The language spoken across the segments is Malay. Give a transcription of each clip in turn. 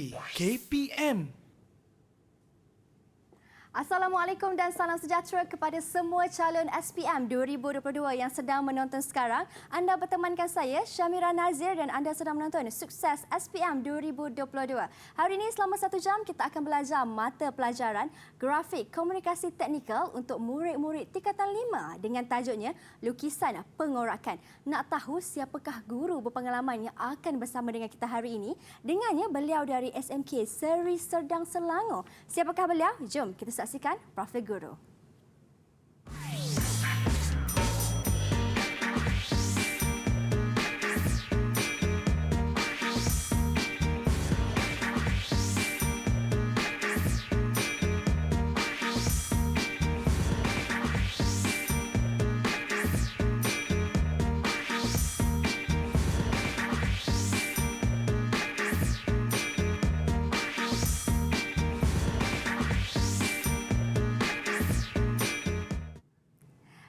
di KPM. Assalamualaikum dan salam sejahtera kepada semua calon SPM 2022 yang sedang menonton sekarang. Anda bertemankan saya, Syamira Nazir, dan anda sedang menonton Sukses SPM 2022. Hari ini selama 1 jam kita akan belajar mata pelajaran Grafik Komunikasi Teknikal untuk murid-murid tingkatan 5 dengan tajuknya Lukisan Pengorakan. Nak tahu siapakah guru berpengalaman yang akan bersama dengan kita hari ini? Dengannya beliau dari SMK Seri Serdang Selangor. Siapakah beliau? Jom kita saksikan Profil Guru.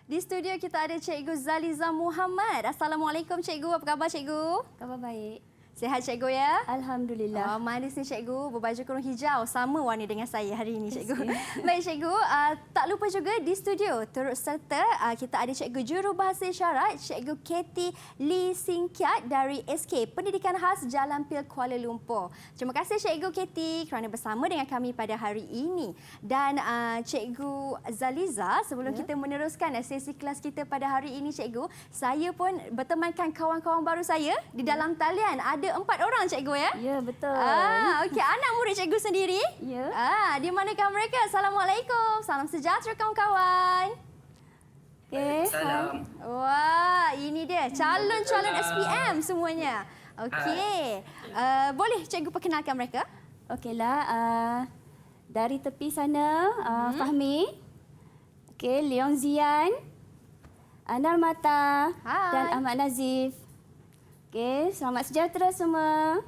Di studio kita ada Cikgu Zaliza Muhammad. Assalamualaikum Cikgu. Apa khabar Cikgu? Khabar baik. Sihat Cikgu ya? Alhamdulillah. Oh, manis ni Cikgu, berbaju kurung hijau. Sama warna dengan saya hari ini Cikgu. Baik Cikgu, tak lupa juga di studio turut serta kita ada Cikgu Jurubahasa Isyarat, Cikgu Katie Lee Sing Kiat dari SK Pendidikan Khas Jalan Pil Kuala Lumpur. Terima kasih Cikgu Katie kerana bersama dengan kami pada hari ini. Dan Cikgu Zaliza, sebelum kita meneruskan sesi kelas kita pada hari ini Cikgu, saya pun bertemankan kawan-kawan baru saya di dalam talian. Ada 4 orang Cikgu ya? Ya, betul. Okey, anak murid Cikgu sendiri? Ya. Di manakah mereka? Assalamualaikum. Salam sejahtera kawan-kawan. Okey. Salam. Wah, ini dia calon-calon SPM semuanya. Okey. Boleh Cikgu perkenalkan mereka? Okeylah, dari tepi sana Fahmi. Okey, Leon Zian, Anar Mata Hai. dan Ahmad Nazif. Okey, selamat sejahtera semua.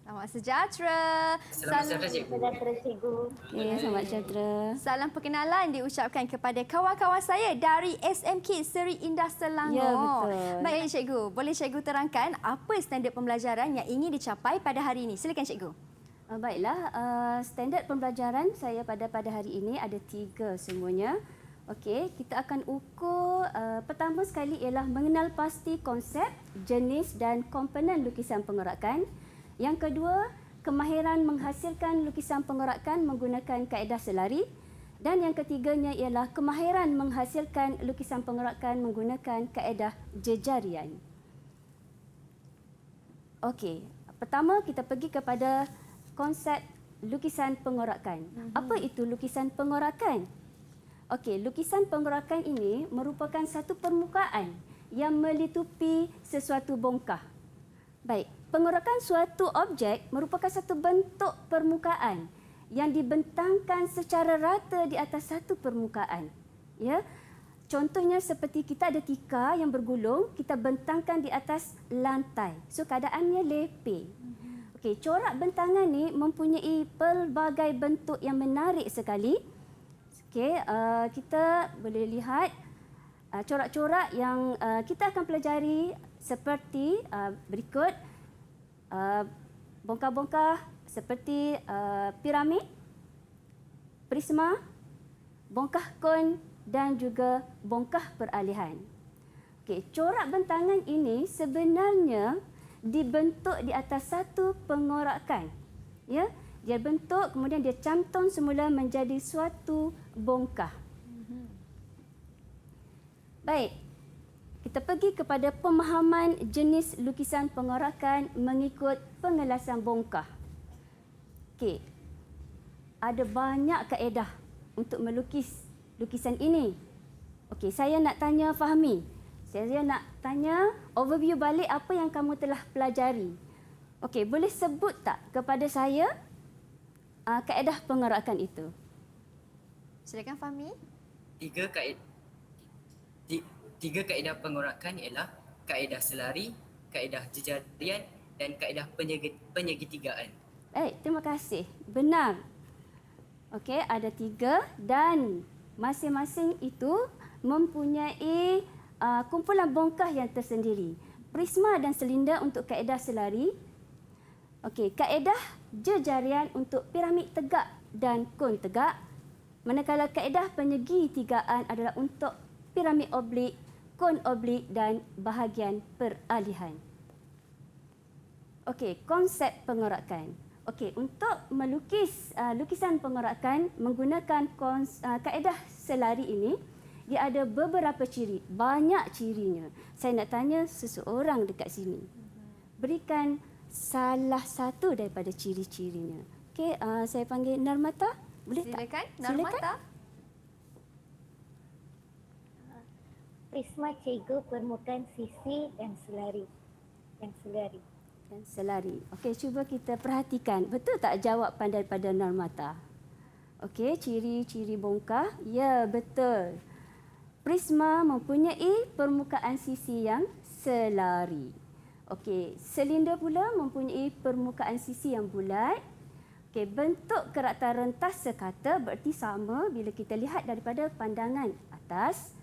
Selamat sejahtera. Selamat sejahtera cikgu. Okey, selamat sejahtera. Salam perkenalan diucapkan kepada kawan-kawan saya dari SMK Seri Indah Selangor. Ya, betul. Baik Cikgu, boleh Cikgu terangkan apa standard pembelajaran yang ingin dicapai pada hari ini? Silakan Cikgu. Baiklah, standard pembelajaran saya pada hari ini ada 3 semuanya. Okey, kita akan ukur pertama sekali ialah mengenal pasti konsep, jenis dan komponen lukisan pengorakan. Yang kedua, kemahiran menghasilkan lukisan pengorakan menggunakan kaedah selari. Dan yang ketiganya ialah kemahiran menghasilkan lukisan pengorakan menggunakan kaedah jejarian. Okey, pertama kita pergi kepada konsep lukisan pengorakan. Apa itu lukisan pengorakan? Okey, lukisan pengorakan ini merupakan satu permukaan yang melitupi sesuatu bongkah. Baik, pengorakan suatu objek merupakan satu bentuk permukaan yang dibentangkan secara rata di atas satu permukaan. Ya. Contohnya seperti kita ada tika yang bergulung, kita bentangkan di atas lantai. So keadaannya lepeh. Okey, corak bentangan ni mempunyai pelbagai bentuk yang menarik sekali. Okey, kita boleh lihat corak-corak yang kita akan pelajari seperti berikut. Bongkah-bongkah seperti piramid, prisma, bongkah kon dan juga bongkah peralihan. Okey, corak bentangan ini sebenarnya dibentuk di atas satu pengorakan. Ya, dia bentuk kemudian dia cantum semula menjadi suatu bongkah. Baik, kita pergi kepada pemahaman jenis lukisan pengorakan mengikut pengelasan bongkah. Okey, ada banyak kaedah untuk melukis lukisan ini. Okey, saya nak tanya Fahmi. Saya nak tanya overview balik apa yang kamu telah pelajari. Okey, boleh sebut tak kepada saya kaedah pengorakan itu? Silakan Fahmi. Tiga kaedah pengorakan ialah kaedah selari, kaedah jejarian dan kaedah penyegitigaan. Baik, terima kasih. Benar. Okey, ada 3 dan masing-masing itu mempunyai kumpulan bongkah yang tersendiri. Prisma dan silinder untuk kaedah selari. Okey, kaedah jejarian untuk piramid tegak dan kon tegak, manakala kaedah penyegitigaan adalah untuk piramid oblik, kon oblik dan bahagian peralihan. Okey, konsep pengorakan. Okey, untuk melukis lukisan pengorakan menggunakan kaedah selari ini, dia ada beberapa ciri, banyak cirinya. Saya nak tanya seseorang dekat sini. Berikan salah satu daripada ciri-cirinya. Okey, saya panggil Narmata. Boleh tak? Silakan, Narmata. Prisma cikgu permukaan sisi dan selari. Dan selari. Okey, cuba kita perhatikan. Betul tak jawapan daripada Narmata? Okey, ciri-ciri bongkah. Ya, betul. Prisma mempunyai permukaan sisi yang selari. Okey, silinder pula mempunyai permukaan sisi yang bulat. Okey, bentuk keratan rentas sekata bererti sama bila kita lihat daripada pandangan atas.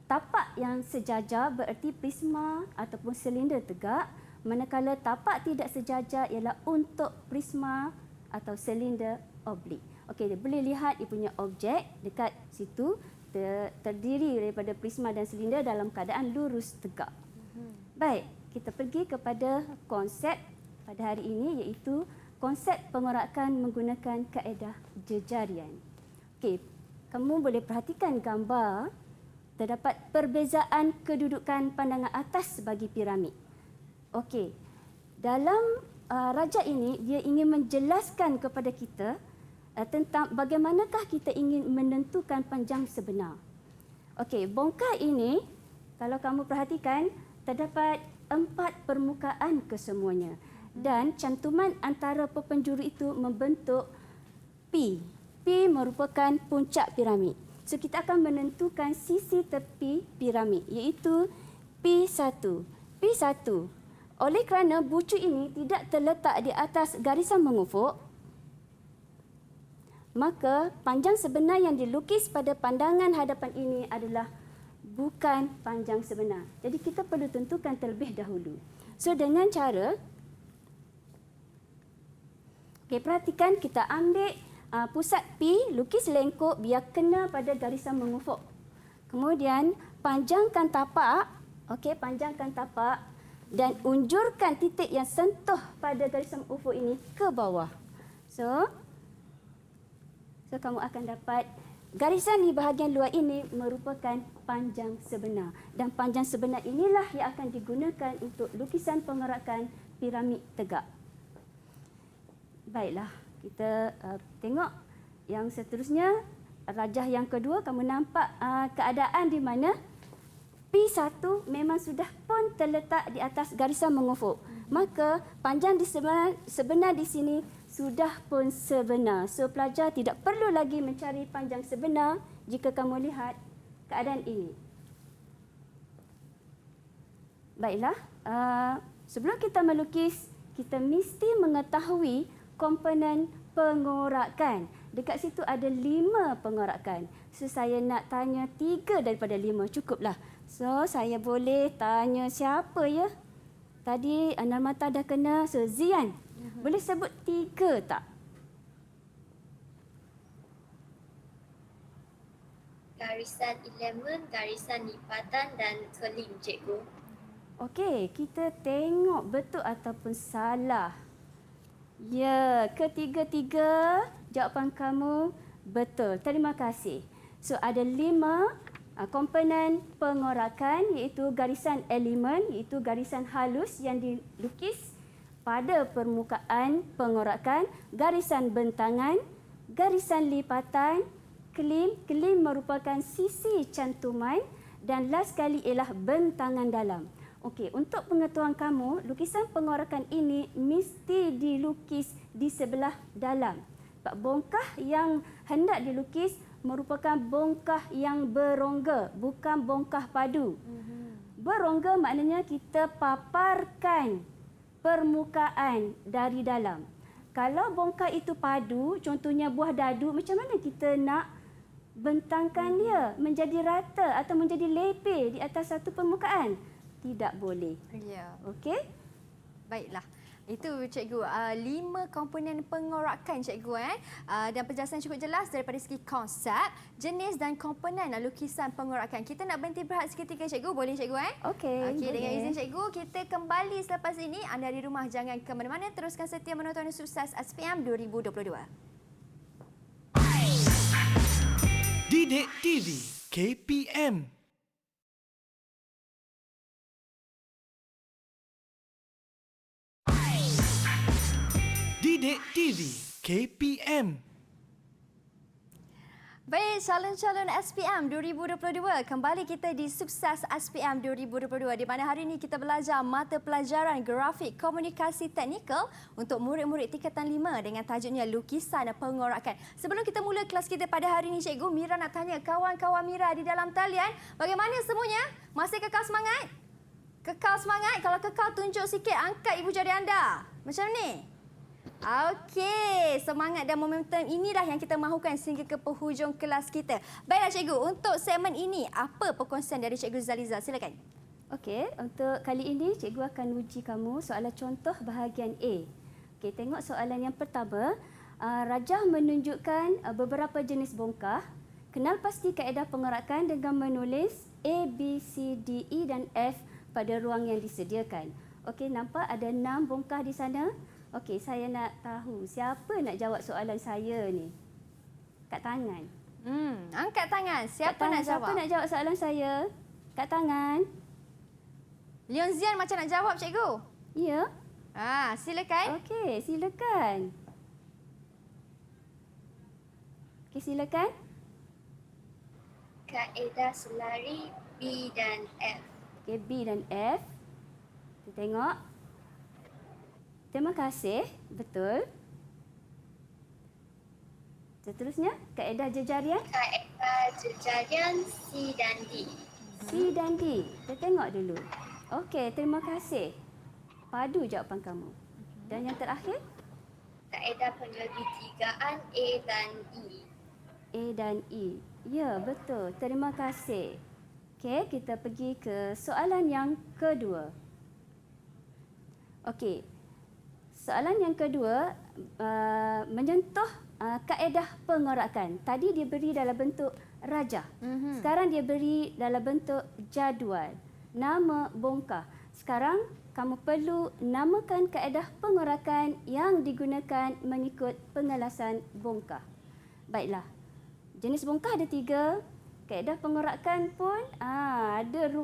Tapak yang sejajar bererti prisma ataupun silinder tegak, manakala tapak tidak sejajar ialah untuk prisma atau silinder oblik. Okey, boleh lihat dia punya objek dekat situ terdiri daripada prisma dan silinder dalam keadaan lurus tegak. Baik, kita pergi kepada konsep pada hari ini iaitu konsep pengorakan menggunakan kaedah jejarian. Okey, kamu boleh perhatikan gambar. Terdapat perbezaan kedudukan pandangan atas bagi piramid. Okey, dalam rajak ini dia ingin menjelaskan kepada kita tentang bagaimanakah kita ingin menentukan panjang sebenar. Okey, bongkah ini kalau kamu perhatikan terdapat 4 permukaan kesemuanya dan cantuman antara pepenjuru itu membentuk P. P merupakan puncak piramid. So kita akan menentukan sisi tepi piramid iaitu P1. P1. Oleh kerana bucu ini tidak terletak di atas garisan mengufuk, maka panjang sebenar yang dilukis pada pandangan hadapan ini adalah bukan panjang sebenar. Jadi kita perlu tentukan terlebih dahulu. So dengan cara, perhatikan kita ambil pusat P, lukis lengkuk biar kena pada garisan mengufuk. Kemudian panjangkan tapak, panjangkan tapak dan unjurkan titik yang sentuh pada garisan ufuk ini ke bawah. So kamu akan dapat garisan di bahagian luar ini merupakan panjang sebenar. Dan panjang sebenar inilah yang akan digunakan untuk lukisan pengorakan piramid tegak. Baiklah, kita tengok yang seterusnya, rajah yang kedua. Kamu nampak keadaan di mana P1 memang sudah pun terletak di atas garisan mengufuk. Maka panjang sebenar di sini sudah pun sebenar. So pelajar tidak perlu lagi mencari panjang sebenar jika kamu lihat keadaan ini. Baiklah, sebelum kita melukis, kita mesti mengetahui komponen pengorakan. Dekat situ ada 5 pengorakan. So saya nak tanya 3 daripada 5, cukuplah. So saya boleh tanya siapa ya? Tadi Narmata dah kena, so Zian. Boleh sebut 3 tak? Garisan elemen, garisan lipatan dan kelim, cikgu. Okey, kita tengok betul ataupun salah. Ya, ketiga-tiga jawapan kamu betul. Terima kasih. So ada 5 komponen pengorakan iaitu garisan elemen, iaitu garisan halus yang dilukis pada permukaan pengorakan, garisan bentangan, garisan lipatan, kelim. Kelim merupakan sisi cantuman dan last sekali ialah bentangan dalam. Okey, untuk pengetahuan kamu, lukisan pengorakan ini mesti dilukis di sebelah dalam. Sebab bongkah yang hendak dilukis merupakan bongkah yang berongga, bukan bongkah padu. Berongga maknanya kita paparkan permukaan dari dalam. Kalau bongkah itu padu, contohnya buah dadu, macam mana kita nak bentangkan dia menjadi rata atau menjadi lepeh di atas satu permukaan? Tidak boleh. Ya. Okey? Baiklah. Itu cikgu, 5 komponen pengorakan cikgu dan penjelasan cukup jelas daripada segi konsep, jenis dan komponen lukisan pengorakan. Kita nak berhenti berehat seketika cikgu, boleh cikgu Okey, Okey, dengan boleh. izin cikgu, kita kembali selepas ini. Anda di rumah jangan ke mana-mana, teruskan setia menonton Sukses SPM 2022. Didik TV KPM. Didik TV KPM. Baik, calon-calon SPM 2022. Kembali kita di Sukses SPM 2022 di mana hari ini kita belajar mata pelajaran grafik komunikasi teknikal untuk murid-murid tingkatan 5 dengan tajuknya lukisan pengorakan. Sebelum kita mula kelas kita pada hari ini cikgu, Mira nak tanya kawan-kawan Mira di dalam talian, bagaimana semuanya? Masih kekal semangat? Kekal semangat. Kalau kekal, tunjuk sikit angkat ibu jari anda. Macam ni. Okey, semangat dan momentum inilah yang kita mahukan sehingga ke penghujung kelas kita. Baiklah cikgu, untuk segmen ini apa perkongsian dari Cikgu Zaliza? Silakan. Okey, untuk kali ini cikgu akan uji kamu soalan contoh bahagian A. Okey, tengok soalan yang pertama. Rajah menunjukkan beberapa jenis bongkah. Kenal pasti kaedah pengorakan dengan menulis A, B, C, D, E dan F pada ruang yang disediakan. Okey, nampak ada 6 bongkah di sana. Okey, saya nak tahu siapa nak jawab soalan saya ni? Kat tangan. Angkat tangan. Siapa nak jawab? Siapa nak jawab soalan saya? Kat tangan. Leon Zian macam nak jawab cikgu. Ya. Silakan. Okey, silakan. Okey, silakan. Kaedah selari B dan F. Okey, B dan F. Kita tengok. Terima kasih. Betul. Seterusnya, kaedah jejarian. Kaedah jejarian C dan D. C dan D. Kita tengok dulu. Okey, terima kasih. Padu jawapan kamu. Dan yang terakhir, Kaedah penyegitigaan A dan E. A dan E. Ya, betul. Terima kasih. Okey, kita pergi ke soalan yang kedua. Okey. Soalan yang kedua menyentuh kaedah pengorakan. Tadi dia beri dalam bentuk rajah. Sekarang dia beri dalam bentuk jadual. Nama bongkah. Sekarang kamu perlu namakan kaedah pengorakan yang digunakan mengikut pengelasan bongkah. Baiklah. Jenis bongkah ada 3. Kaedah pengorakan pun ada 3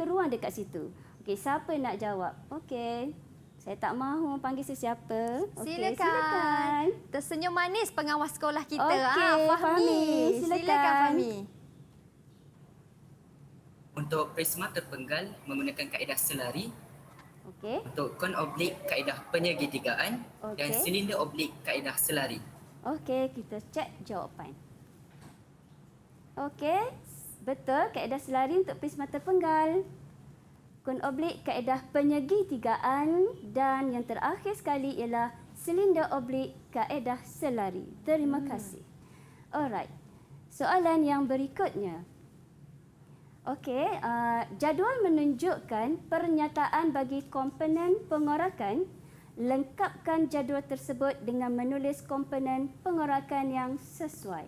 ruang dekat situ. Okey, siapa nak jawab? Okey. Saya tak mahu panggil sesiapa. Okey, silakan. Tersenyum manis pengawas sekolah kita. Okey, Fahmi. Silakan Fahmi. Untuk prisma terpenggal menggunakan kaedah selari, Okey. untuk kon oblik kaedah penyegitigaan dan Okey. silinder oblik kaedah selari. Okey, kita cek jawapan. Okey, betul kaedah selari untuk prisma terpenggal. Kon oblik kaedah penyegitigaan dan yang terakhir sekali ialah silinder oblik kaedah selari. Terima kasih. Alright. Soalan yang berikutnya. Okey, jadual menunjukkan pernyataan bagi komponen pengorakan. Lengkapkan jadual tersebut dengan menulis komponen pengorakan yang sesuai.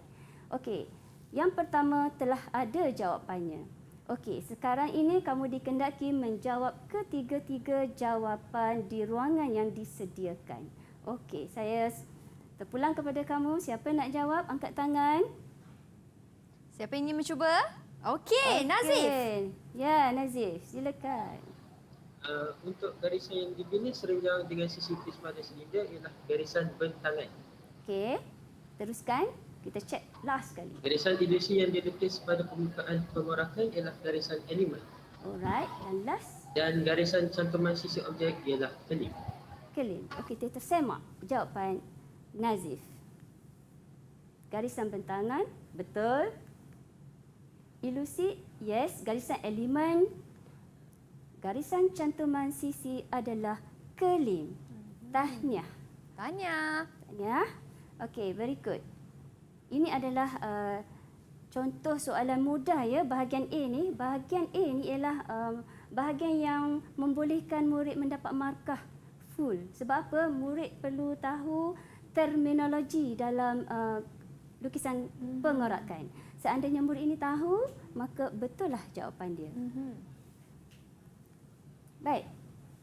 Okey, yang pertama telah ada jawapannya. Okey, sekarang ini kamu dikendaki menjawab ketiga-tiga jawapan di ruangan yang disediakan. Okey, saya terpulang kepada kamu. Siapa nak jawab? Angkat tangan. Siapa ingin mencuba? Okey, Nazif. Ya, Nazif. Silakan. Untuk garisan yang dibina serenjang dengan sisi prisma dan silinder ialah garisan bentangan. Okey, teruskan. Kita cek last sekali. Garisan ilusi yang dilukis pada permukaan pengorakan ialah garisan animal. Alright, dan last. Dan garisan cantuman sisi objek ialah kelim. Kelim. Okey, kita semak jawapan Nazif. Garisan bentangan, betul. Ilusi, yes. Garisan elemen. Garisan cantuman sisi adalah kelim. Tahniah. Tanya. Tahniah. Okey, very good. Ini adalah contoh soalan mudah ya, bahagian A ni. Bahagian A ni ialah bahagian yang membolehkan murid mendapat markah full. Sebab apa? Murid perlu tahu terminologi dalam lukisan pengorakan. Seandainya murid ini tahu, maka betul lah jawapan dia. Baik.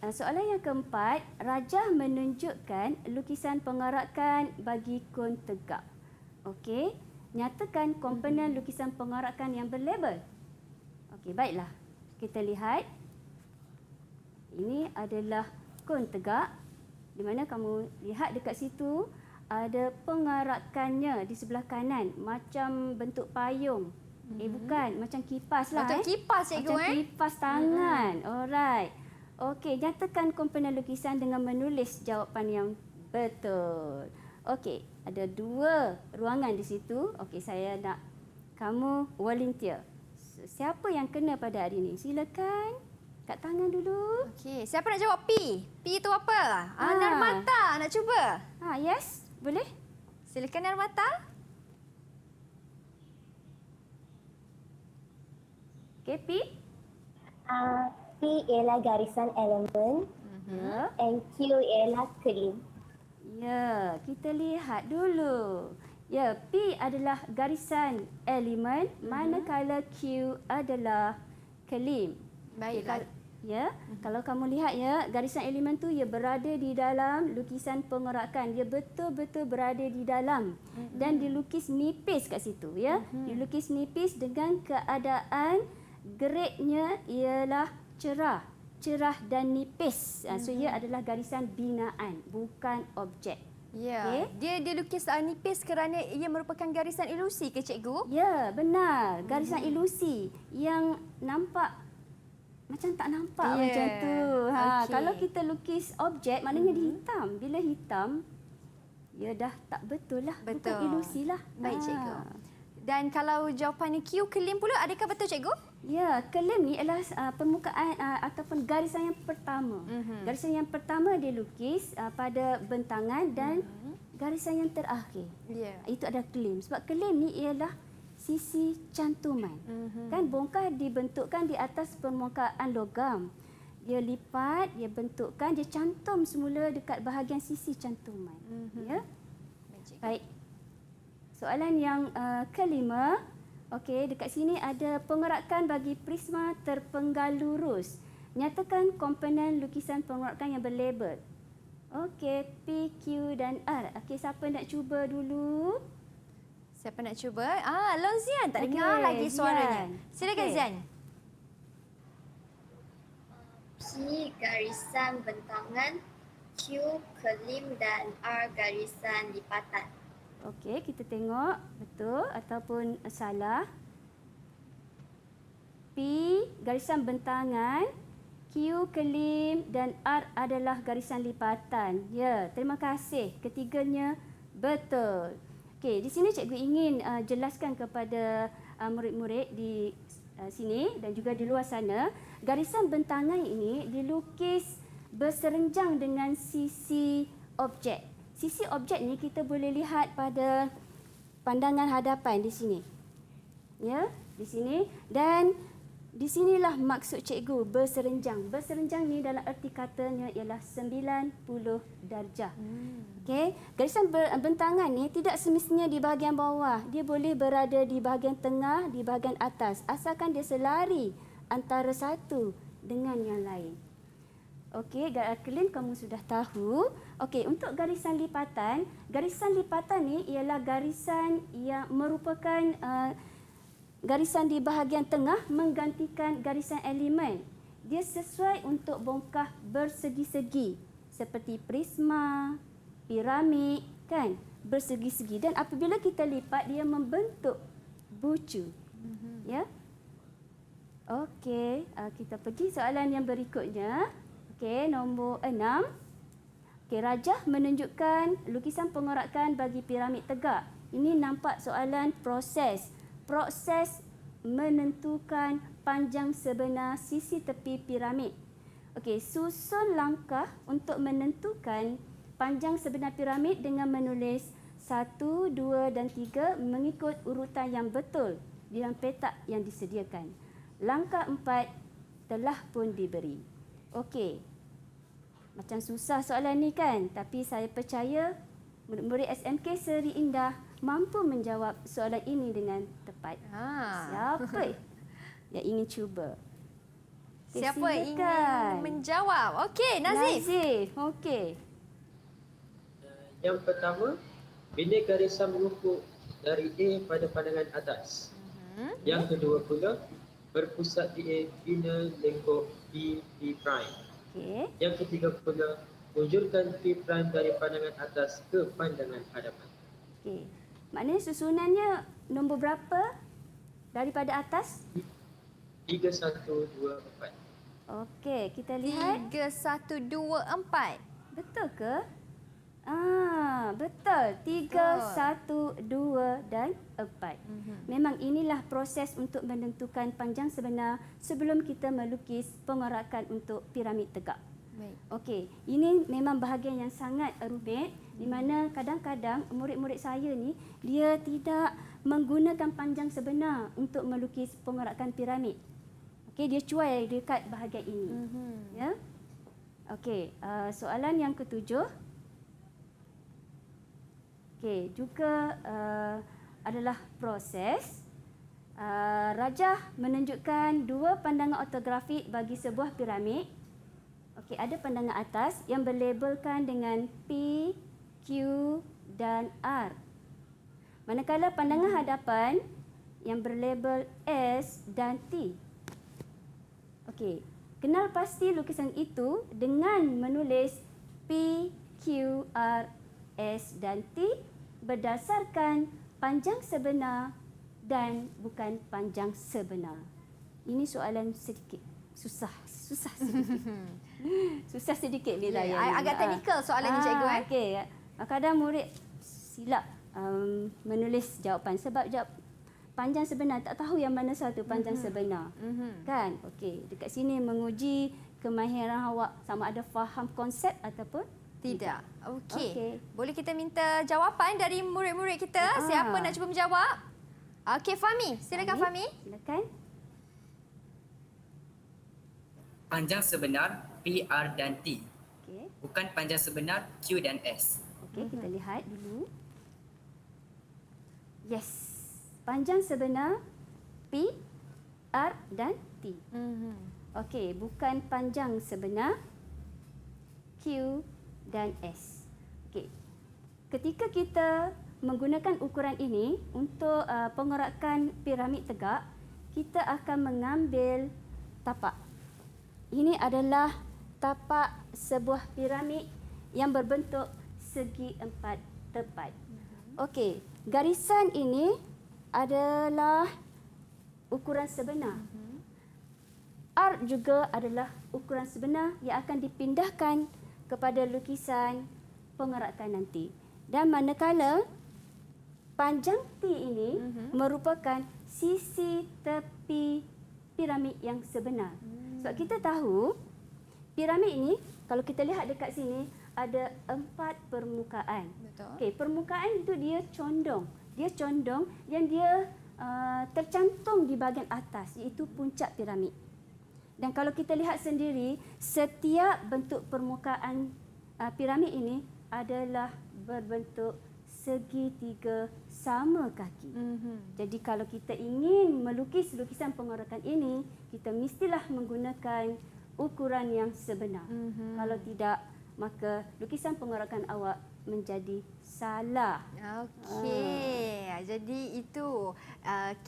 Soalan yang keempat, Rajah menunjukkan lukisan pengorakan bagi kon tegak. Okey, nyatakan komponen lukisan pengorakan yang berlabel. Okey, baiklah. Kita lihat. Ini adalah kon tegak. Di mana kamu lihat dekat situ ada pengorakannya di sebelah kanan macam bentuk payung. Bukan, macam kipas lah. Macam kipas, cikgu. Macam kipas tangan. Alright. Okey, nyatakan komponen lukisan dengan menulis jawapan yang betul. Okey, ada 2 ruangan di situ. Okey, saya nak kamu volunteer. Siapa yang kena pada hari ini? Silakan. Kat tangan dulu. Okey, siapa nak jawab P? P itu apa? Narmata, nak cuba? Yes, boleh? Silakan Narmata. Okey, P. P ialah garisan elemen and Q ialah kelim. Ya, kita lihat dulu. Ya, P adalah garisan elemen, manakala Q adalah kelim. Baiklah. Ya, kalau kamu lihat ya, garisan elemen tu ia berada di dalam lukisan pengorakan. Dia betul-betul berada di dalam dan dilukis nipis kat situ ya. Dilukis nipis dengan keadaan gradenya ialah cerah dan nipis. So ia adalah garisan binaan, bukan objek. Ya. Okey. Dia dilukis nipis kerana ia merupakan garisan ilusi ke cikgu? Ya, benar. Garisan ilusi yang nampak macam tak nampak macam tu. Okey. Kalau kita lukis objek, maknanya dia hitam. Bila hitam, ia dah tak betul lah. Betul. Bukan ilusi lah. Baik, cikgu. Dan kalau jawapan Q kelim pula, adakah betul cikgu? Ya, kelim ni adalah permukaan ataupun garisan yang pertama. Garisan yang pertama dilukis pada bentangan dan garisan yang terakhir. Ya. Itu adalah kelim. Sebab kelim ni ialah sisi cantuman. Kan bongkah dibentukkan di atas permukaan logam. Dia lipat, dia bentukkan, dia cantum semula dekat bahagian sisi cantuman. Ya. Baik. Soalan yang kelima. Okey, dekat sini ada pengorakan bagi prisma terpenggal lurus. Nyatakan komponen lukisan pengorakan yang berlabel. Okey, P, Q dan R. Okey, siapa nak cuba dulu? Siapa nak cuba? Lon Zian. Tak Okey, dengar lagi suaranya. Zian. Silakan Okey. Zian. P garisan bentangan, Q kelim dan R garisan lipatan. Okey, kita tengok betul ataupun salah. P garisan bentangan, Q kelim dan R adalah garisan lipatan. Ya, terima kasih. Ketiganya betul. Okey, di sini cikgu ingin jelaskan kepada murid-murid di sini dan juga di luar sana, garisan bentangan ini dilukis berserenjang dengan sisi objek. Sisi objek ni kita boleh lihat pada pandangan hadapan di sini. Ya, di sini dan di sinilah maksud cikgu berserenjang. Berserenjang ni dalam erti katanya ialah 90 darjah. Okey, garisan bentangan ni tidak semestinya di bahagian bawah. Dia boleh berada di bahagian tengah, di bahagian atas, asalkan dia selari antara satu dengan yang lain. Okey, kelim kamu sudah tahu. Okey, untuk garisan lipatan ni ialah garisan yang merupakan garisan di bahagian tengah menggantikan garisan elemen. Dia sesuai untuk bongkah bersegi-segi seperti prisma, piramid, kan? Bersegi-segi dan apabila kita lipat dia membentuk bucu. Ya. Okey, kita pergi soalan yang berikutnya. Okey, nombor 6. Okey, Rajah menunjukkan lukisan pengorakan bagi piramid tegak. Ini nampak soalan proses. Proses menentukan panjang sebenar sisi tepi piramid. Okey, susun langkah untuk menentukan panjang sebenar piramid dengan menulis 1, 2 dan 3 mengikut urutan yang betul di dalam petak yang disediakan. Langkah 4 telah pun diberi. Okey. Macam susah soalan ni kan, tapi saya percaya murid-murid SMK Seri Indah mampu menjawab soalan ini dengan tepat. Siapa yang ingin cuba? Okay, Siapa ingin silakan. menjawab? Okey, Nazif. Okey. Yang pertama, bila garisan mengufuk dari A pada pandangan atas. Yang kedua pula, berpusat di A bina lengkung P prime. Okey. Yang ketiga pula, wujudkan P prime dari pandangan atas ke pandangan hadapan. Okey. Maknanya susunannya nombor berapa daripada atas? 3, 1, 2, 4. Okey, kita lihat. 3, 1, 2, 4. Betul ke? Betul. 3, 1, 2 dan 4. Memang inilah proses untuk menentukan panjang sebenar sebelum kita melukis pengorakan untuk piramid tegak. Baik. Okey, ini memang bahagian yang sangat rumit di mana kadang-kadang murid-murid saya ni dia tidak menggunakan panjang sebenar untuk melukis pengorakan piramid. Okey, dia cuai dekat bahagian ini. Ya. Okey, soalan yang ketujuh. Okey, juga adalah proses rajah menunjukkan dua pandangan ortografik bagi sebuah piramid. Okey, ada pandangan atas yang berlabelkan dengan P, Q dan R. Manakala pandangan hadapan yang berlabel S dan T. Okey, kenal pasti lukisan itu dengan menulis P, Q, R, S dan T berdasarkan panjang sebenar dan bukan panjang sebenar. Ini soalan sedikit susah sedikit. Susah sedikit Mira ya. Agak teknikal soalan ni cikgu Okey. Kadang murid silap menulis jawapan sebab panjang sebenar tak tahu yang mana satu panjang sebenar. Kan? Okey, dekat sini menguji kemahiran awak sama ada faham konsep ataupun tidak. Okey. Okey. Boleh kita minta jawapan dari murid-murid kita? Siapa nak cuba menjawab? Okey, Fahmi. Silakan Fahmi. Silakan. Panjang sebenar P, R dan T. Okey. Bukan panjang sebenar Q dan S. Okey, kita lihat dulu. Yes. Panjang sebenar P, R dan T. Okey, bukan panjang sebenar Q dan S. Okey. Ketika kita menggunakan ukuran ini untuk pengorakan piramid tegak, kita akan mengambil tapak. Ini adalah tapak sebuah piramid yang berbentuk segi empat tepat. Okey, garisan ini adalah ukuran sebenar. R juga adalah ukuran sebenar yang akan dipindahkan kepada lukisan pengorakan nanti. Dan manakala panjang T ini merupakan sisi tepi piramid yang sebenar. Sebab kita tahu piramid ini kalau kita lihat dekat sini ada 4 permukaan. Betul. Okey, permukaan itu dia condong. Dia condong yang dia tercantum di bahagian atas iaitu puncak piramid. Dan kalau kita lihat sendiri, setiap bentuk permukaan piramid ini adalah berbentuk segitiga sama kaki. Jadi kalau kita ingin melukis lukisan pengorakan ini, kita mestilah menggunakan ukuran yang sebenar. Kalau tidak, maka lukisan pengorakan awak menjadi salah. Okey. Jadi itu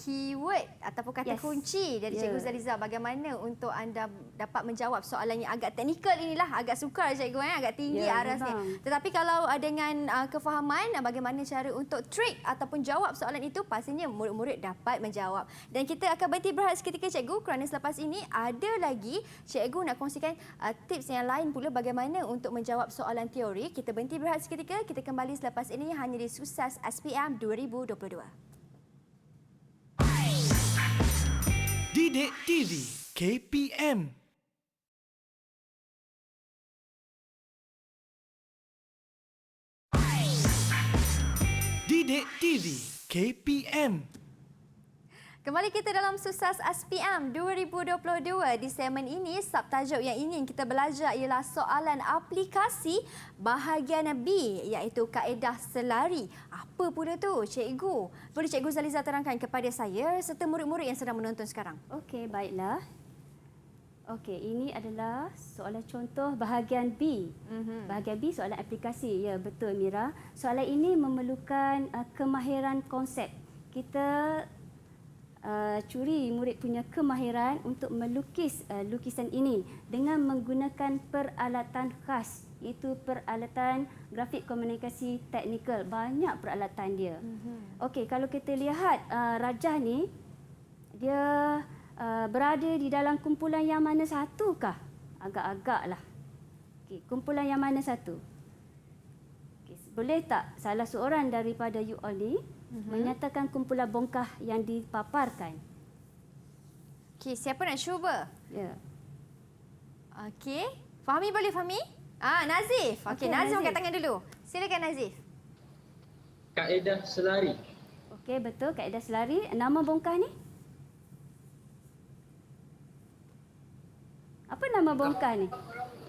keyword ataupun kata kunci dari Cikgu Zaliza bagaimana untuk anda dapat menjawab soalan yang agak teknikal inilah, agak sukar Cikgu agak tinggi arasnya. Tetapi kalau dengan kefahaman bagaimana cara untuk trik ataupun jawab soalan itu, pastinya murid-murid dapat menjawab. Dan kita akan berhenti berehat seketika Cikgu kerana selepas ini ada lagi Cikgu nak kongsikan tips yang lain pula bagaimana untuk menjawab soalan teori. Kita berhenti berehat seketika, kita kembali selepas ini hanya di Sukses SPM 2022. Didik TV KPM. Didik TV KPM. Kembali kita dalam Sukses SPM 2022. Di segmen ini, subtajuk yang ingin kita belajar ialah soalan aplikasi bahagian B, iaitu kaedah selari. Apa pula tu, cikgu? Boleh Cikgu Zaliza terangkan kepada saya serta murid-murid yang sedang menonton sekarang? Okey, baiklah. Okey, ini adalah soalan contoh bahagian B. Bahagian B soalan aplikasi. Ya, betul Mira. Soalan ini memerlukan kemahiran konsep. Kita curi murid punya kemahiran untuk melukis lukisan ini dengan menggunakan peralatan khas, iaitu peralatan grafik komunikasi teknikal. Banyak peralatan dia. Okey, kalau kita lihat Rajah ni, dia berada di dalam kumpulan yang mana satu kah? Agak-agaklah. Okey, kumpulan yang mana satu? Okey, boleh tak salah seorang daripada you all ni menyatakan kumpulan bongkah yang dipaparkan? Okey, siapa nak cuba? Ya. Okey, Fahmi boleh Fahmi? Nazif. Okey, Okey, Nazif angkat Nazif. tangan dulu. Silakan Nazif. Kaedah selari. Okey, betul, kaedah selari. Nama bongkah ni? Apa nama bongkah ni?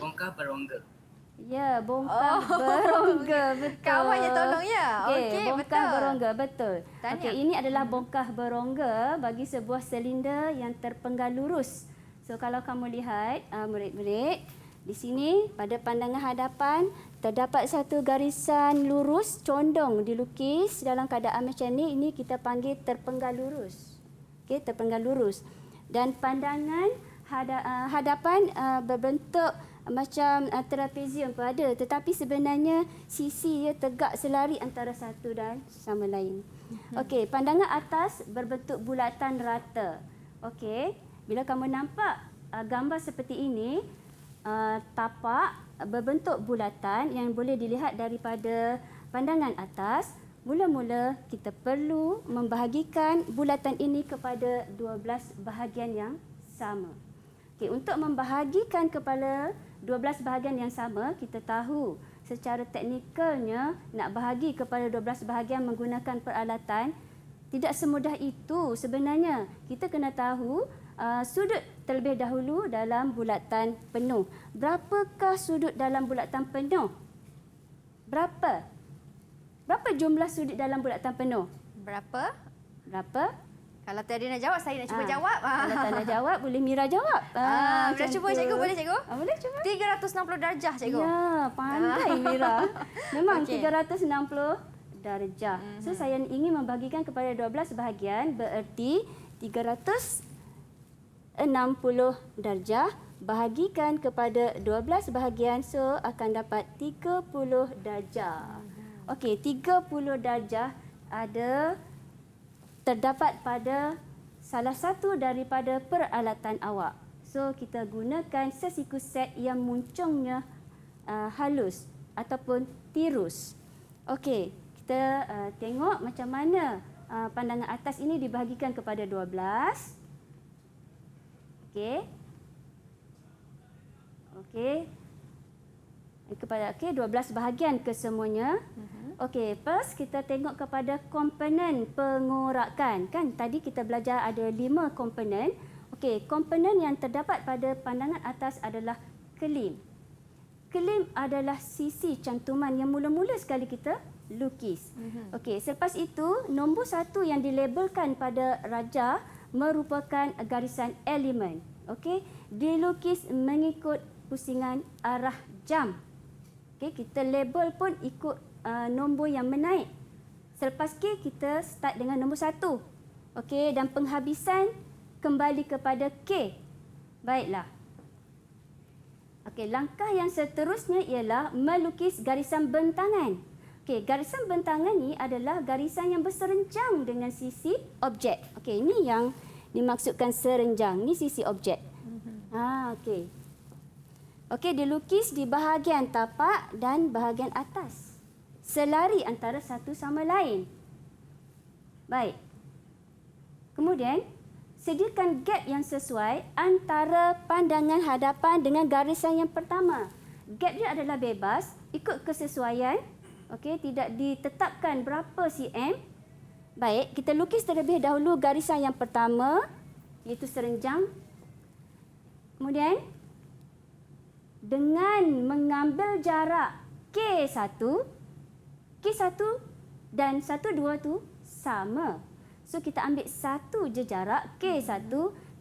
Bongkah berongga. Ya, bongkah berongga, betul. Kawan yang tolong ya. Okey, bongkah betul. berongga, betul. Tahniah. Okey, ini adalah bongkah berongga bagi sebuah silinder yang terpenggal lurus. So, kalau kamu lihat, murid-murid, di sini pada pandangan hadapan terdapat satu garisan lurus condong dilukis dalam keadaan macam ni. Ini kita panggil terpenggal lurus. Okey, terpenggal lurus. Dan pandangan hadapan berbentuk macam trapezium pun ada, tetapi sebenarnya sisi dia tegak selari antara satu dan sama lain. Okey, pandangan atas berbentuk bulatan rata. Okey, bila kamu nampak gambar seperti ini, tapak berbentuk bulatan yang boleh dilihat daripada pandangan atas, mula-mula kita perlu membahagikan bulatan ini kepada 12 bahagian yang sama. Okey, untuk membahagikan kepada 12 bahagian yang sama, kita tahu secara teknikalnya nak bahagi kepada 12 bahagian menggunakan peralatan tidak semudah itu sebenarnya. Kita kena tahu sudut terlebih dahulu dalam bulatan penuh. Berapakah sudut dalam bulatan penuh? Berapa? Berapa jumlah sudut dalam bulatan penuh? Berapa? Berapa? Kalau tadi nak jawab, saya nak cuba jawab. Kalau tak nak jawab, boleh Mira jawab. Boleh cuba cikgu, boleh cikgu? Boleh cuba. 360 darjah cikgu. Ya, pandai Mira. Memang Okey. 360 darjah. So saya ingin membahagikan kepada 12 bahagian, bererti 360 darjah bahagikan kepada 12 bahagian, so akan dapat 30 darjah. Okey, 30 darjah terdapat pada salah satu daripada peralatan awak. So, kita gunakan sesiku set yang muncungnya halus ataupun tirus. Okey, kita tengok macam mana pandangan atas ini dibahagikan kepada 12. Okey. Okey. Kepada 12 bahagian kesemuanya. Okey, first kita tengok kepada komponen pengorakan. Kan tadi kita belajar ada 5 komponen. Okey, komponen yang terdapat pada pandangan atas adalah kelim. Kelim adalah sisi cantuman yang mula-mula sekali kita lukis. Okey, selepas itu nombor 1 yang dilabelkan pada Rajah merupakan garisan elemen. Okey, dilukis mengikut pusingan arah jam. Okey, kita label pun ikut nombor yang menaik. Selepas K, kita start dengan nombor 1. Okey, dan penghabisan kembali kepada K. Baiklah. Okey, langkah yang seterusnya ialah melukis garisan bentangan. Okey, garisan bentangan ni adalah garisan yang berserenjang dengan sisi objek. Okey, ini yang dimaksudkan serenjang. Ni sisi objek. Okey. Okey, dilukis di bahagian tapak dan bahagian atas. Selari antara satu sama lain. Baik. Kemudian, sediakan gap yang sesuai antara pandangan hadapan dengan garisan yang pertama. Gap dia adalah bebas, ikut kesesuaian. Okey, tidak ditetapkan berapa cm. Baik, kita lukis terlebih dahulu garisan yang pertama, iaitu serenjang. Kemudian, dengan mengambil jarak K1 dan 1, 2 tu sama. So, kita ambil satu je jarak K1,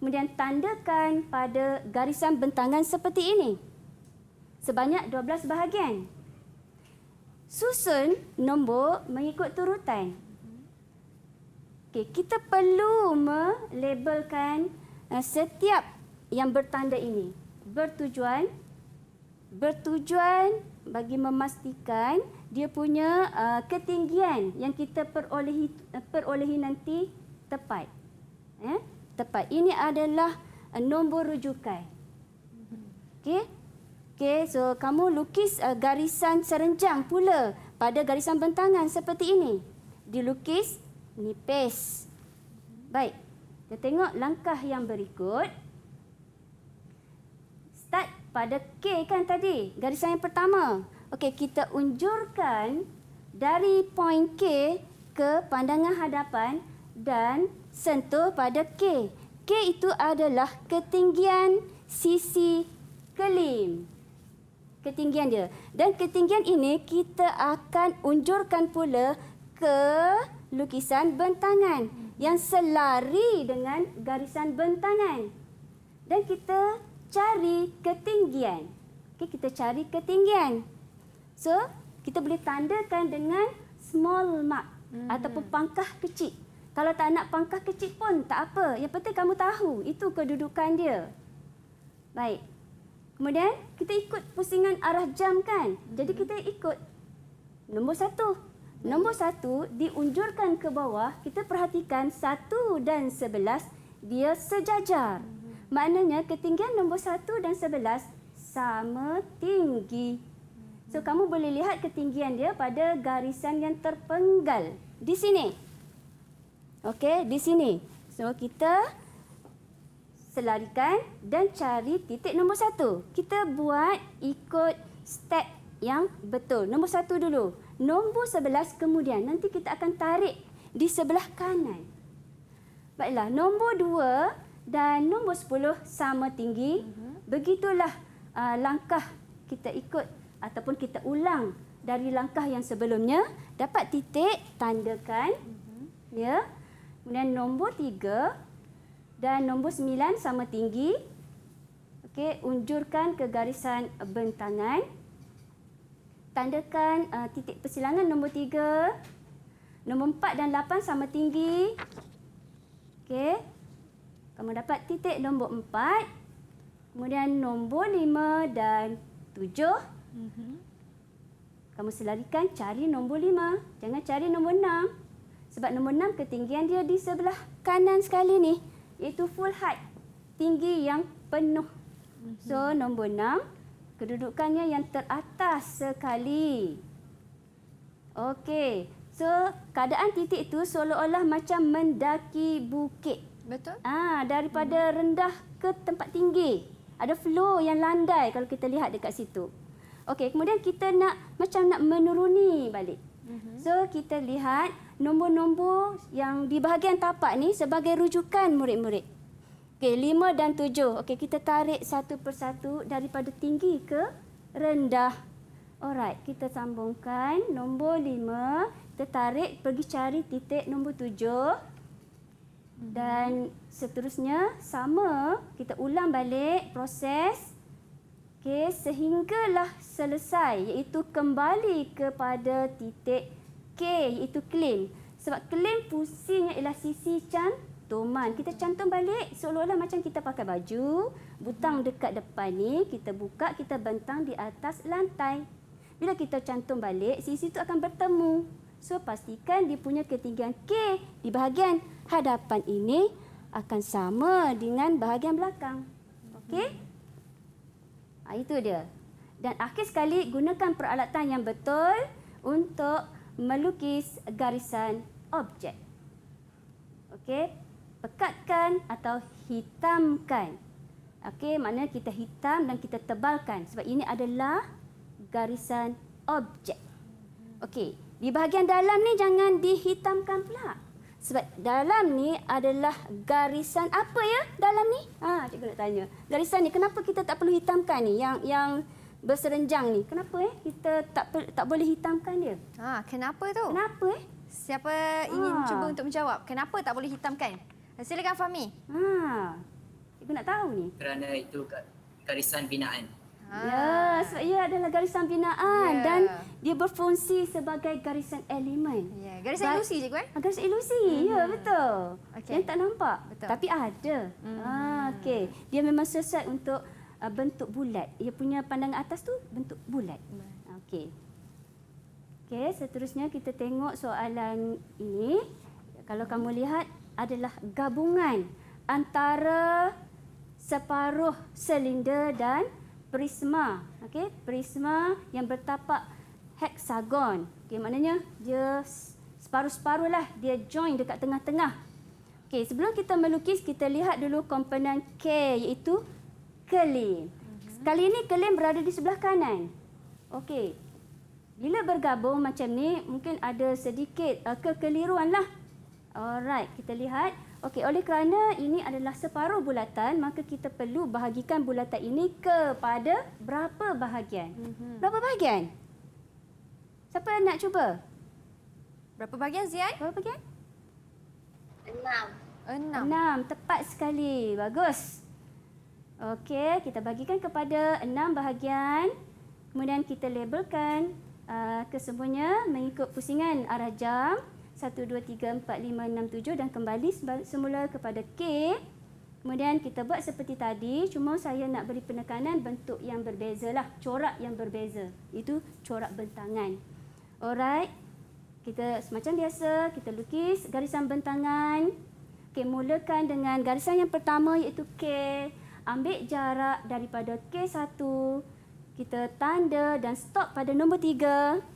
kemudian tandakan pada garisan bentangan seperti ini. Sebanyak 12 bahagian. Susun nombor mengikut turutan. Okey, kita perlu melabelkan setiap yang bertanda ini. Bertujuan bagi memastikan dia punya ketinggian yang kita perolehi nanti tepat. Tepat. Ini adalah nombor rujukan. Okey. Okey, so kamu lukis garisan serenjang pula pada garisan bentangan seperti ini. Dilukis nipis. Baik. Kita tengok langkah yang berikut. Start pada K kan tadi, garisan yang pertama. Okey, kita unjurkan dari point K ke pandangan hadapan dan sentuh pada K. K itu adalah ketinggian sisi kelim. Ketinggian dia. Dan ketinggian ini kita akan unjurkan pula ke lukisan bentangan yang selari dengan garisan bentangan. Dan kita cari ketinggian. Okey, kita cari ketinggian. So, kita boleh tandakan dengan small mark ataupun pangkah kecil. Kalau tak nak pangkah kecil pun tak apa. Yang penting kamu tahu itu kedudukan dia. Baik. Kemudian kita ikut pusingan arah jam kan. Jadi kita ikut nombor 1. Nombor 1 diunjurkan ke bawah. Kita perhatikan 1 dan 11 dia sejajar. Maknanya ketinggian nombor 1 dan 11 sama tinggi. So kamu boleh lihat ketinggian dia pada garisan yang terpenggal. Di sini. Okey, di sini. So kita selarikan dan cari titik nombor 1. Kita buat ikut step yang betul. Nombor 1 dulu. Nombor 11 kemudian. Nanti kita akan tarik di sebelah kanan. Baiklah, nombor 2 dan nombor 10 sama tinggi. Begitulah langkah kita ikut ataupun kita ulang dari langkah yang sebelumnya. Dapat titik, tandakan. Ya. Kemudian nombor 3 dan nombor 9 sama tinggi. Okey, unjurkan ke garisan bentangan. Tandakan titik persilangan nombor 3. Nombor 4 dan 8 sama tinggi. Okey. Kamu dapat titik nombor 4. Kemudian nombor 5 dan 7. Kamu selarikan cari nombor 5. Jangan cari nombor 6. Sebab nombor 6 ketinggian dia di sebelah kanan sekali ni. Iaitu full height, tinggi yang penuh. So, nombor 6, kedudukannya yang teratas sekali. Okey, so keadaan titik itu seolah-olah macam mendaki bukit. Betul? Daripada rendah ke tempat tinggi. Ada flow yang landai kalau kita lihat dekat situ. Okey, kemudian kita nak menuruni balik. So, kita lihat nombor-nombor yang di bahagian tapak ni sebagai rujukan murid-murid. Okey, 5 dan 7. Okey, kita tarik satu persatu daripada tinggi ke rendah. Alright, kita sambungkan nombor 5. Kita tarik pergi cari titik nombor 7. Dan seterusnya sama, kita ulang balik proses. Okey, sehinggalah selesai iaitu kembali kepada titik K iaitu claim. Sebab claim fungsinya ialah sisi cantuman. Kita cantum balik seolah-olah macam kita pakai baju. Butang dekat depan ni kita buka, kita bentang di atas lantai. Bila kita cantum balik, sisi itu akan bertemu. So pastikan dia punya ketinggian K di bahagian hadapan ini akan sama dengan bahagian belakang. Okey? Itu dia. Dan akhir sekali, gunakan peralatan yang betul untuk melukis garisan objek. Okey, pekatkan atau hitamkan. Okey, maknanya kita hitam dan kita tebalkan sebab ini adalah garisan objek. Okey, di bahagian dalam ni jangan dihitamkan pula. Sebab dalam ni adalah garisan apa ya dalam ni? Cikgu nak tanya. Garisan ni kenapa kita tak perlu hitamkan ni yang berserenjang ni? Kenapa kita tak boleh hitamkan dia? Kenapa tu? Kenapa Siapa ingin cuba untuk menjawab? Kenapa tak boleh hitamkan? Silakan Fahmi. Cikgu nak tahu ni. Kerana itu garisan binaan. Ya, sebab ia adalah garisan binaan dan dia berfungsi sebagai garisan elemen. Ya, garisan ilusi cikgu Garisan ilusi, ya betul. Okey. Yang tak nampak, Betul. tapi ada. Okey, dia memang sesuai untuk bentuk bulat. Ia punya pandangan atas tu bentuk bulat. Okey. Okey, seterusnya kita tengok soalan ini. Kalau kamu lihat adalah gabungan antara separuh silinder dan prisma. Okey, prisma yang bertapak heksagon. Okey, maknanya dia separuh-separuh lah, dia join dekat tengah-tengah. Okey, sebelum kita melukis, kita lihat dulu komponen K iaitu kelim. Kali ini kelim berada di sebelah kanan. Okey. Bila bergabung macam ni, mungkin ada sedikit kekeliruan lah. Alright, kita lihat. Okey, oleh kerana ini adalah separuh bulatan, maka kita perlu bahagikan bulatan ini kepada berapa bahagian? Berapa bahagian? Siapa nak cuba? Berapa bahagian Zian? Berapa bahagian? 6. 6. Tepat sekali. Bagus. Okey, kita bagikan kepada 6 bahagian. Kemudian kita labelkan kesemuanya mengikut pusingan arah jam. 1, 2, 3, 4, 5, 6, 7 dan kembali semula kepada K. Kemudian kita buat seperti tadi, cuma saya nak beri penekanan bentuk yang berbeza lah, corak yang berbeza. Itu corak bentangan. Alright. Kita macam biasa, kita lukis garisan bentangan. Okey, mulakan dengan garisan yang pertama iaitu K. Ambil jarak daripada K1. Kita tanda dan stop pada nombor 3.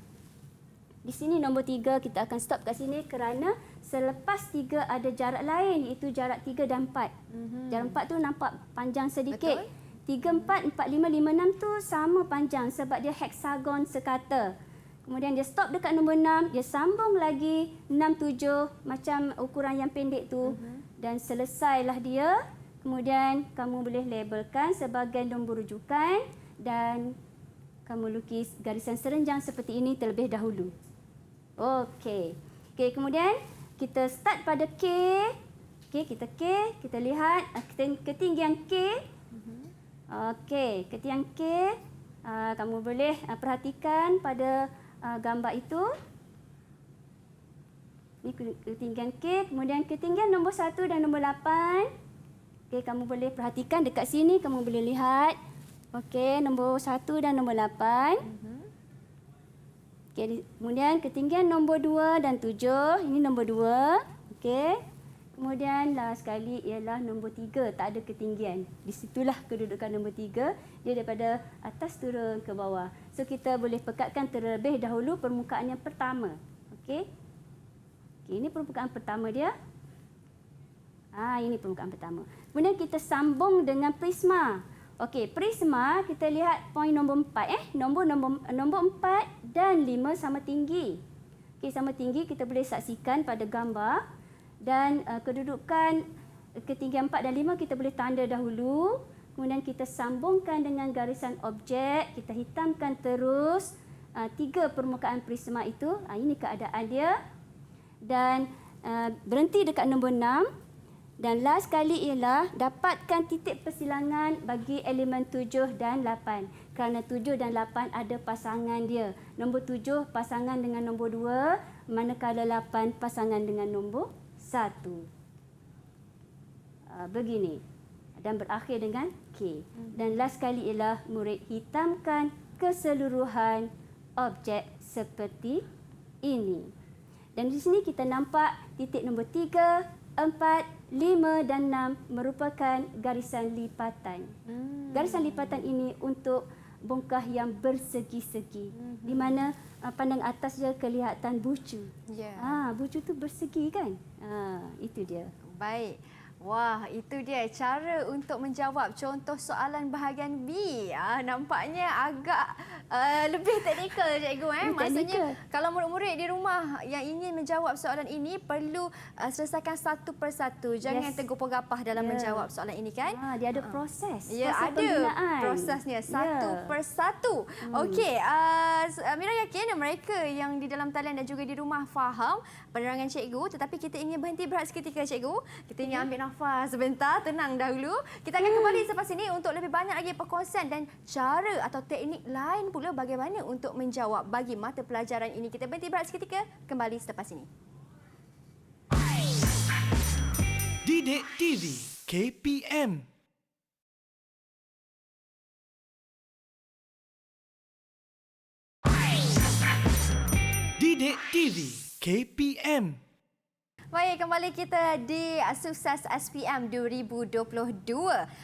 Di sini nombor 3 kita akan stop kat sini kerana selepas 3 ada jarak lain iaitu jarak 3 dan 4. Jarak 4 tu nampak panjang sedikit. Betul. 3, 4, 4, 5, 5, 6 tu sama panjang sebab dia heksagon sekata. Kemudian dia stop dekat nombor 6, dia sambung lagi 6, 7 macam ukuran yang pendek tu. Dan selesailah dia. Kemudian kamu boleh labelkan sebagai nombor rujukan dan kamu lukis garisan serenjang seperti ini terlebih dahulu. Okey. Okey, kemudian kita start pada K. Okey, kita lihat ketinggian K. Okey, ketinggian K. Kamu boleh perhatikan pada gambar itu. Ini ketinggian K, kemudian ketinggian nombor 1 dan nombor 8. Okey, kamu boleh perhatikan dekat sini, kamu boleh lihat. Okey, nombor 1 dan nombor 8. Okey, kemudian ketinggian nombor 2 dan 7. Ini nombor 2. Okey. Kemudian last sekali ialah nombor 3, tak ada ketinggian. Di situlah kedudukan nombor 3, dia daripada atas turun ke bawah. So kita boleh pekatkan terlebih dahulu permukaan yang pertama. Okey. Okey, ini permukaan pertama dia. Ini permukaan pertama. Kemudian kita sambung dengan prisma. Okey, prisma kita lihat poin nombor 4 nombor 4 dan 5 sama tinggi. Okey, sama tinggi kita boleh saksikan pada gambar dan kedudukan ketinggian 4 dan 5 kita boleh tanda dahulu. Kemudian kita sambungkan dengan garisan objek, kita hitamkan terus 3 permukaan prisma itu. Ini keadaan dia. Dan berhenti dekat nombor 6. Dan last kali ialah dapatkan titik persilangan bagi elemen 7 dan 8. Kerana 7 dan 8 ada pasangan dia. Nombor 7 pasangan dengan nombor 2, manakala 8 pasangan dengan nombor 1. Begini. Dan berakhir dengan K. Dan last kali ialah murid hitamkan keseluruhan objek seperti ini. Dan di sini kita nampak titik nombor 3, 4, 5 dan 6 merupakan garisan lipatan. Garisan lipatan ini untuk bongkah yang bersegi-segi. Di mana pandang atas dia kelihatan bucu. Ya. Bucu tu bersegi kan? Itu dia. Baik. Wah, itu dia cara untuk menjawab contoh soalan bahagian B. Nampaknya agak lebih teknikal cikgu. Maksudnya kalau murid-murid di rumah yang ingin menjawab soalan ini perlu selesaikan satu persatu. Jangan tergopah-gapah dalam menjawab soalan ini kan. Dia ada proses. Ya, proses ada penggunaan. prosesnya satu persatu. Okey, Mira yakin mereka yang di dalam talian dan juga di rumah faham penerangan cikgu, tetapi kita ingin berhenti berehat seketika cikgu. Kita ingin ambil nafas sebentar, tenang dahulu. Kita akan kembali selepas ini untuk lebih banyak lagi perkongsian dan cara atau teknik lain pula bagaimana untuk menjawab bagi mata pelajaran ini. Kita berhenti berehat seketika, kembali selepas ini. Didik TV KPM. Didik TV KPM. Baik, kembali kita di Sukses SPM 2022.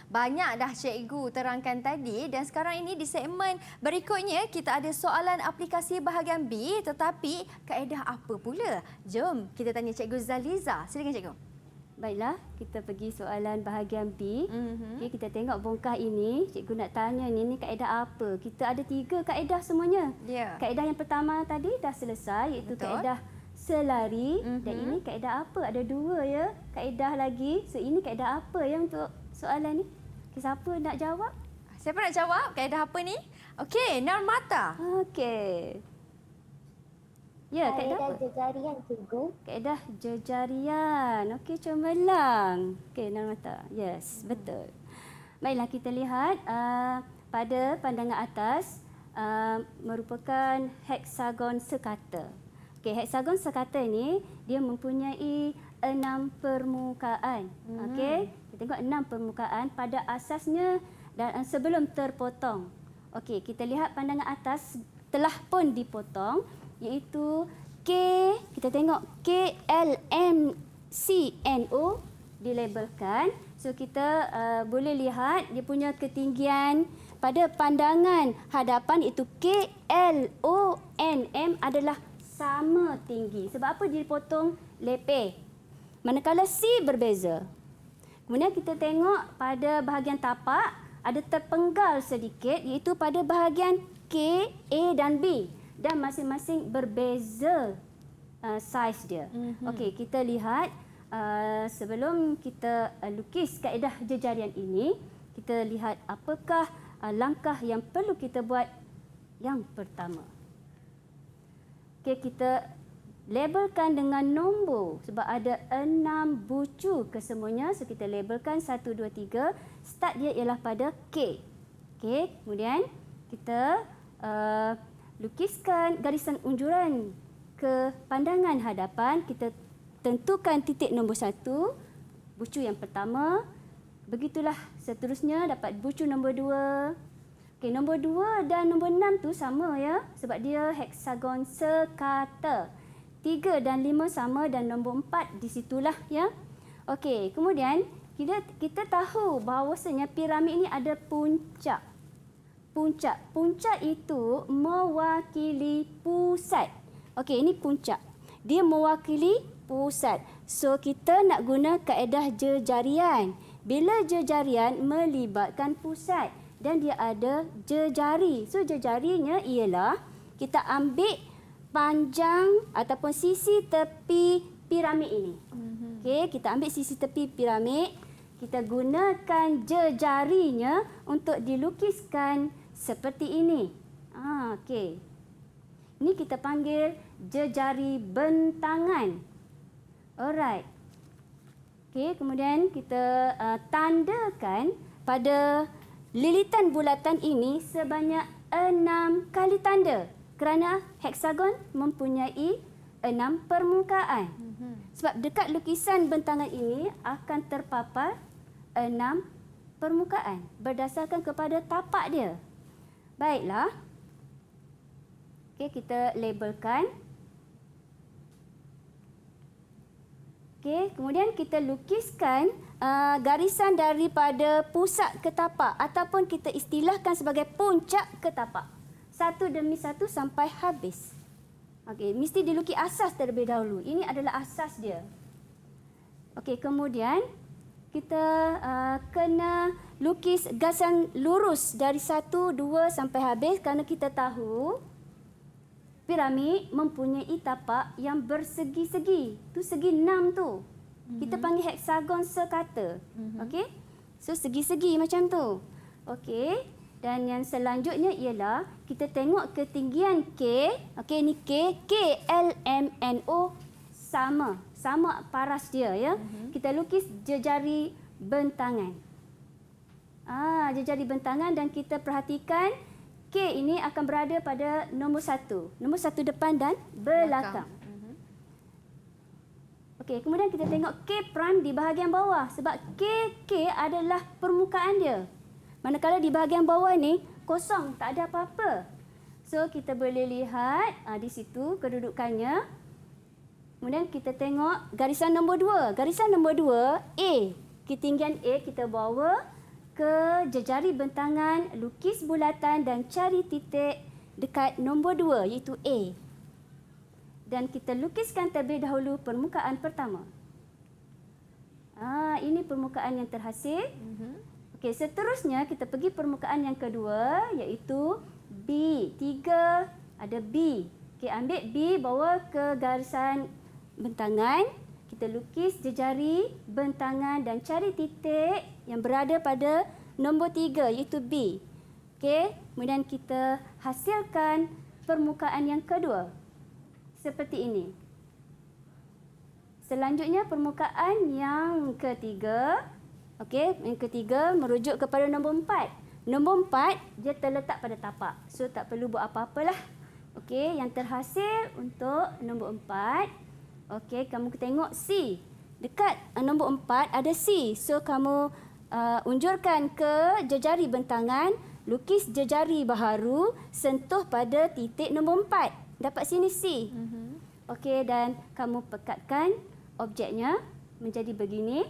Banyak dah cikgu terangkan tadi dan sekarang ini di segmen berikutnya kita ada soalan aplikasi bahagian B, tetapi kaedah apa pula? Jom kita tanya Cikgu Zaliza. Silakan cikgu. Baiklah, kita pergi soalan bahagian B. Okay, kita tengok bongkah ini. Cikgu nak tanya ni kaedah apa? Kita ada 3 kaedah semuanya. Ya. Kaedah yang pertama tadi dah selesai, iaitu kaedah selari. Dan ini kaedah apa? Ada 2 ya. Kaedah lagi. So ini kaedah apa ya untuk soalan ni? Okay, siapa nak jawab? Siapa nak jawab kaedah apa ni? Okey, Narmata. Okey. Ya, kaedah apa? jejarian cikgu. Kaedah jejarian. Okey, cemerlang. Okey, Narmata. Yes, betul. Baiklah, kita lihat pada pandangan atas merupakan heksagon sekata. Okey, heksagon sekata ni dia mempunyai 6 permukaan. Okey, kita tengok 6 permukaan pada asasnya dan sebelum terpotong. Okey, kita lihat pandangan atas telah pun dipotong, iaitu K, kita tengok KLMCNO dilabelkan. So kita boleh lihat dia punya ketinggian pada pandangan hadapan itu KLONM adalah sama tinggi. Sebab apa dia dipotong lepeh? Manakala C berbeza. Kemudian kita tengok pada bahagian tapak ada terpenggal sedikit, iaitu pada bahagian K, A dan B. Dan masing-masing berbeza saiz dia. Okey, kita lihat sebelum kita lukis kaedah jejarian ini, kita lihat apakah langkah yang perlu kita buat yang pertama. Okey, kita labelkan dengan nombor sebab ada 6 bucu kesemuanya. So kita labelkan 1, 2, 3. Start dia ialah pada K. Okey, kemudian kita lukiskan garisan unjuran ke pandangan hadapan. Kita tentukan titik nombor 1, bucu yang pertama. Begitulah seterusnya dapat bucu nombor 2. Okey, nombor 2 dan nombor 6 tu sama ya, sebab dia heksagon sekata. 3 dan 5 sama dan nombor 4 di situlah ya. Okey, kemudian kita tahu bahawasanya piramid ini ada puncak. Puncak itu mewakili pusat. Okey, ini puncak. Dia mewakili pusat. So kita nak guna kaedah jejarian. Bila jejarian melibatkan pusat dan dia ada jejari. So jejarinya ialah kita ambil panjang ataupun sisi tepi piramid ini. Okey, kita ambil sisi tepi piramid, kita gunakan jejarinya untuk dilukiskan seperti ini. Okey. Ini kita panggil jejari bentangan. Alright. Okey, kemudian kita tandakan pada lilitan bulatan ini sebanyak 6 kali tanda. Kerana heksagon mempunyai 6 permukaan. Sebab dekat lukisan bentangan ini akan terpapar 6 permukaan berdasarkan kepada tapak dia. Baiklah. Okey, kita labelkan. Okey, kemudian kita lukiskan garisan daripada pusat ke tapak ataupun kita istilahkan sebagai puncak ke tapak. Satu demi satu sampai habis. Okey, mesti dilukis asas terlebih dahulu. Ini adalah asas dia. Okey, kemudian kita kena lukis garisan lurus dari 1, 2 sampai habis kerana kita tahu piramid mempunyai tapak yang bersegi-segi. Tu segi 6 tu. Kita panggil heksagon sekata. Okey? So segi-segi macam tu. Okey? Dan yang selanjutnya ialah kita tengok ketinggian K. Okey, ni K. K, L, M, N, O sama. Sama paras dia ya. Kita lukis jejari bentangan. Jejari bentangan dan kita perhatikan K ini akan berada pada nombor 1. Nombor 1 depan dan belakang. Okey, kemudian kita tengok K prime di bahagian bawah sebab K adalah permukaan dia. Manakala di bahagian bawah ni kosong, tak ada apa-apa. So kita boleh lihat di situ kedudukannya. Kemudian kita tengok garisan nombor 2. Garisan nombor 2 A. Ketinggian A kita bawa ke jejari bentangan, lukis bulatan dan cari titik dekat nombor 2 iaitu A. Dan kita lukiskan terlebih dahulu permukaan pertama. Ini permukaan yang terhasil. Okey, seterusnya kita pergi permukaan yang kedua iaitu B. 3 ada B. Okey, ambil B bawa ke garisan bentangan. Kita lukis jejari bentangan dan cari titik yang berada pada nombor 3 iaitu B. Okey, kemudian kita hasilkan permukaan yang kedua. Seperti ini. Selanjutnya permukaan yang ketiga. Okey, yang ketiga merujuk kepada nombor 4. Nombor 4 dia terletak pada tapak. So tak perlu buat apa-apalah. Okey, yang terhasil untuk nombor 4. Okey, kamu tengok C. Dekat nombor 4 ada C. So kamu unjurkan ke jejari bentangan, lukis jejari baharu, sentuh pada titik nombor 4. Dapat sini C. Okey, dan kamu pekatkan objeknya menjadi begini.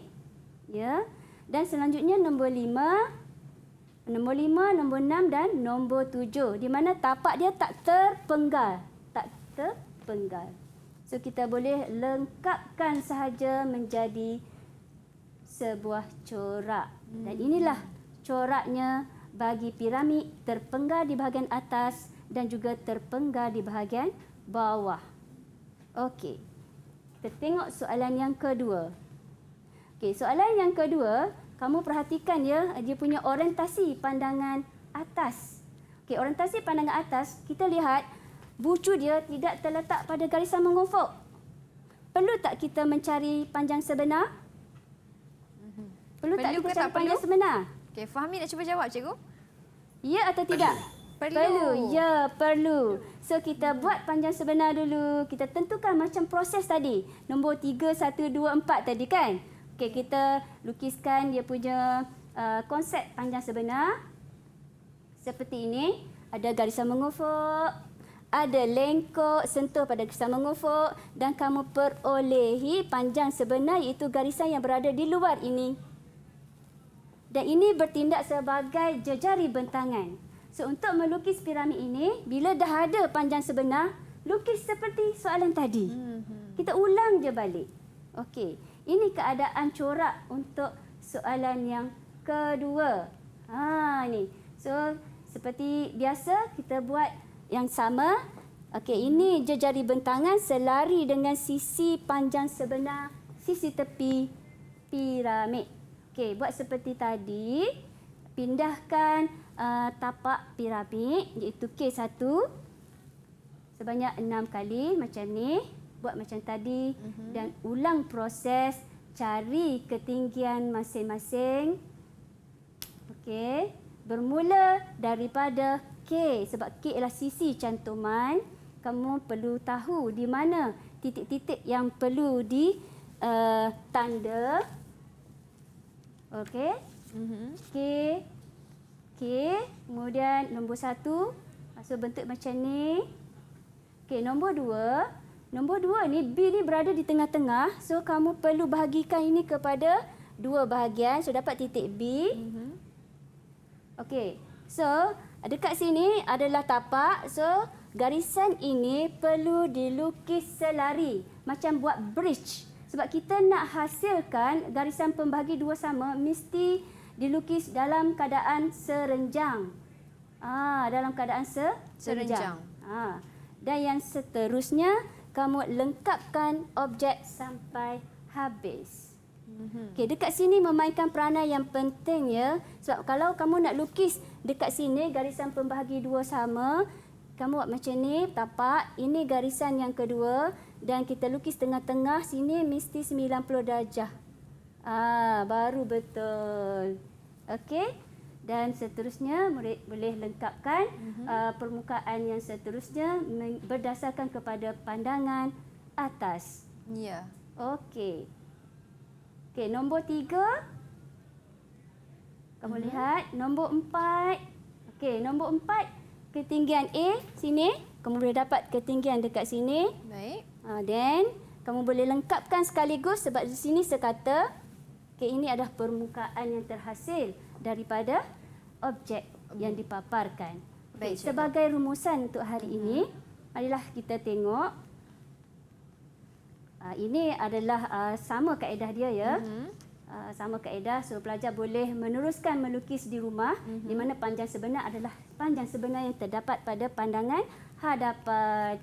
Ya. Dan selanjutnya nombor 5, nombor 6 dan nombor 7 di mana tapak dia tak terpenggal. Tak terpenggal. So kita boleh lengkapkan sahaja menjadi sebuah corak. Dan inilah coraknya bagi piramid terpenggal di bahagian atas dan juga terpenggal di bahagian bawah. Okey. Kita tengok soalan yang kedua. Okey, soalan yang kedua, kamu perhatikan ya, dia punya orientasi pandangan atas. Okey, orientasi pandangan atas, kita lihat bucu dia tidak terletak pada garisan mengufuk. Perlu tak kita mencari panjang sebenar? Perlu tak kita cari panjang sebenar? Okey, Fahmi nak cuba jawab, cikgu. Ya atau tidak? Perlu. Ya, perlu. So kita buat panjang sebenar dulu. Kita tentukan macam proses tadi. Nombor 3, 1, 2, 4 tadi kan? Okey, kita lukiskan dia punya konsep panjang sebenar. Seperti ini. Ada garisan mengufuk. Ada lengkok sentuh pada garisan mengufuk. Dan kamu perolehi panjang sebenar iaitu garisan yang berada di luar ini. Dan ini bertindak sebagai jejari bentangan. So, untuk melukis piramid ini, bila dah ada panjang sebenar, lukis seperti soalan tadi. Kita ulang je balik. Okey, ini keadaan corak untuk soalan yang kedua. Ni. So, seperti biasa, kita buat yang sama. Okey, ini jejari bentangan selari dengan sisi panjang sebenar, sisi tepi piramid. Okey, buat seperti tadi. Pindahkan tapak piramid iaitu K1 sebanyak 6 kali macam ni. Buat macam tadi dan ulang proses cari ketinggian masing-masing. Okey, bermula daripada K sebab K ialah sisi cantuman. Kamu perlu tahu di mana titik-titik yang perlu ditanda. Okey. K, kemudian nombor 1, so bentuk macam ni. Okey, nombor 2. Nombor 2 ni, B ni berada di tengah-tengah. So, kamu perlu bahagikan ini kepada dua bahagian. So, dapat titik B. Okey, so dekat sini adalah tapak. So, garisan ini perlu dilukis selari. Macam buat bridge. So, Sebab kita nak hasilkan garisan pembahagi dua sama mesti dilukis dalam keadaan serenjang. Dalam keadaan serenjang. Dan yang seterusnya, kamu lengkapkan objek sampai habis. Okey, dekat sini memainkan peranan yang penting ya. Sebab kalau kamu nak lukis dekat sini garisan pembahagi dua sama, kamu buat macam ni, tapak. Ini garisan yang kedua dan kita lukis tengah-tengah sini mesti 90 darjah. Baru betul. Okey. Dan seterusnya boleh lengkapkan permukaan yang seterusnya berdasarkan kepada pandangan atas. Ya. Okey. Okey, nombor 3. Kamu lihat. Nombor 4. Okey, nombor 4. Ketinggian A sini. Kamu boleh dapat ketinggian dekat sini. Baik. Then, kamu boleh lengkapkan sekaligus sebab di sini sekata. Okey, ini adalah permukaan yang terhasil daripada objek yang dipaparkan. Baik, sebagai rumusan untuk hari ini, marilah kita tengok. Ini adalah sama kaedah dia ya. Sama kaedah, so pelajar boleh meneruskan melukis di rumah di mana panjang sebenar adalah panjang sebenar yang terdapat pada pandangan hadapan.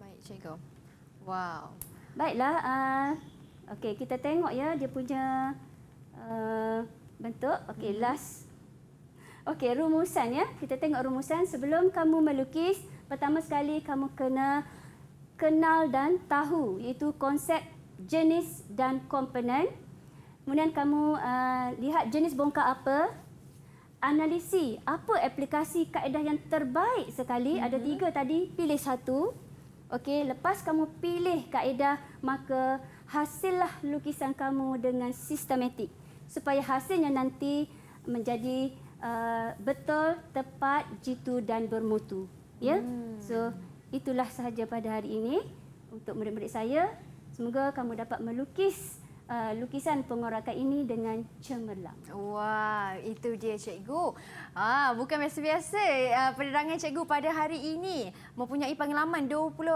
Baik, cikgu. Wow. Baiklah, okey, kita tengok ya dia punya bentuk. Okey, last. Okey, rumusan ya. Kita tengok rumusan. Sebelum kamu melukis, pertama sekali kamu kena kenal dan tahu iaitu konsep jenis dan komponen. Kemudian kamu lihat jenis bongkar apa, analisi apa aplikasi kaedah yang terbaik sekali. Ada 3 tadi, pilih 1. Okey, lepas kamu pilih kaedah, maka hasillah lukisan kamu dengan sistematik supaya hasilnya nanti menjadi betul, tepat, jitu dan bermutu. Ya. So, itulah sahaja pada hari ini untuk murid-murid saya. Semoga kamu dapat melukis lukisan pengorakan ini dengan cemerlang. Wah, itu dia cikgu. Bukan biasa-biasa penerangan cikgu pada hari ini. Mempunyai pengalaman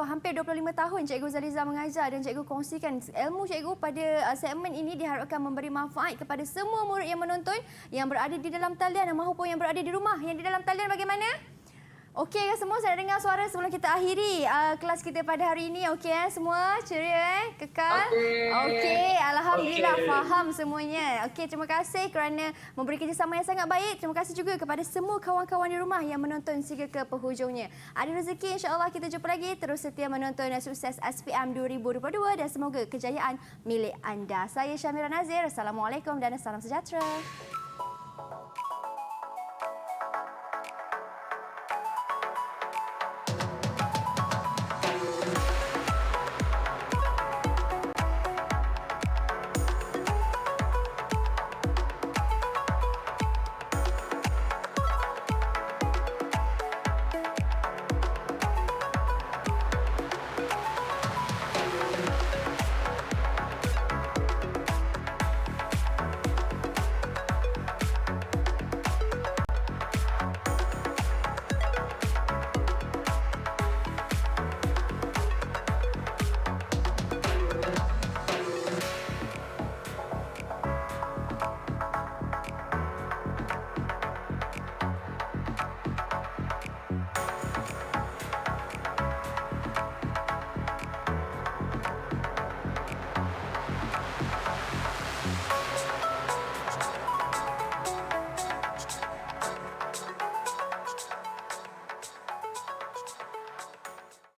hampir 25 tahun cikgu Zaliza mengajar dan cikgu kongsikan ilmu cikgu pada segmen ini diharapkan memberi manfaat kepada semua murid yang menonton yang berada di dalam talian maupun yang berada di rumah. Yang di dalam talian bagaimana? Okey semua, saya dengar suara sebelum kita akhiri kelas kita pada hari ini. Okey semua ceria kekal. Okey, alhamdulillah faham semuanya. Okey, terima kasih kerana memberi kerjasama yang sangat baik. Terima kasih juga kepada semua kawan-kawan di rumah yang menonton sehingga ke penghujungnya. Ada rezeki insya-Allah kita jumpa lagi. Terus setia menonton dan sukses SPM 2022 dan semoga kejayaan milik anda. Saya Syamira Nazir. Assalamualaikum dan salam sejahtera.